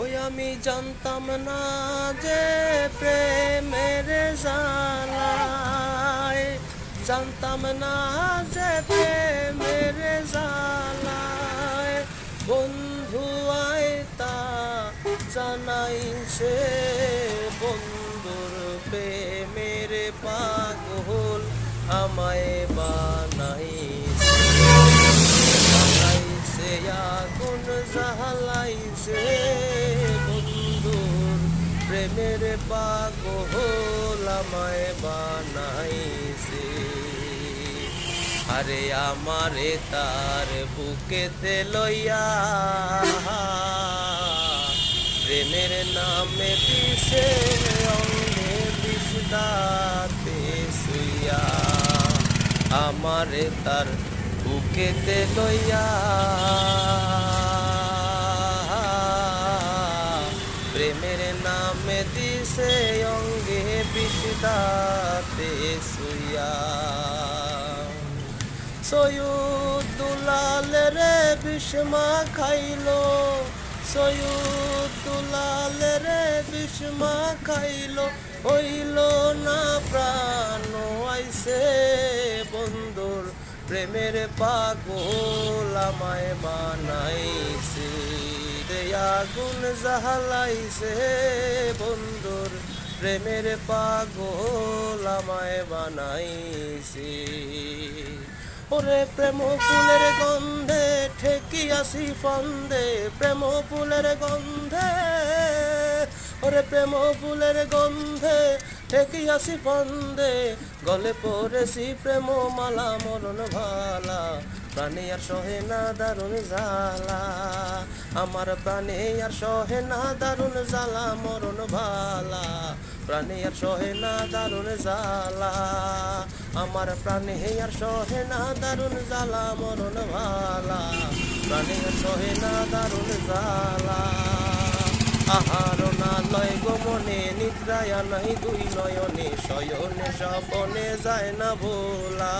ওই আমি জানতাম না যে প্রেমের জ্বালায়, জানতাম না যে প্রেমের জ্বালায় বন্ধু আয় তা জানাইছে। বন্ধুর প্রেমের পাগল আমায় বানাইছে, জ্বালাইছে আগুন জ্বালাইছে। বন্ধুর প্রেমের পাগল আমায় বানাইছে। আরে আমারে তার বুকেতে লইয়া প্রেমের নামে দিছে অঙ্গে বিষ দাঁতে শুইয়া। আমারে তার বুকেতে লইয়া প্রেমের নামে দিছে অঙ্গে বিষ দাঁতে শুইয়া। সৈয়দ দুলাল রে বিষ খাইলো, সৈয়দ দুলাল রে বিষ খাইলো, হইল না প্রাণ আইছে। বন্ধুর প্রেমের পাগল আমায় বানাইছে, রে আগুন জ্বালাইছে। বন্ধুর প্রেমের পাগল আমায় বানাইছে। ওরে প্রেম ফুলের গন্ধে ঠেকিয়াছি ফন্দে, প্রেম ফুলের গন্ধে, ওরে প্রেম ফুলের গন্ধে ঠেকিয়াছি ফন্দে। গলে পড়েছি প্রেম মালা মরণ ভালা, প্রাণে আর সহে না দারুণ জ্বালা। আমার প্রাণে আর সহে না দারুণ জ্বালা মরণ ভালা, প্রাণে আর সহে না দারুণ জ্বালা। আমার প্রাণে আর সহে না দারুণ জ্বালা মরণ ভালা, প্রাণে আর সহে না দারুণ জ্বালা। আহার না লয় গো মনে নিদ্রায়া নাই দুই নয়নে, শয়নে স্বপনে যায় না ভোলা।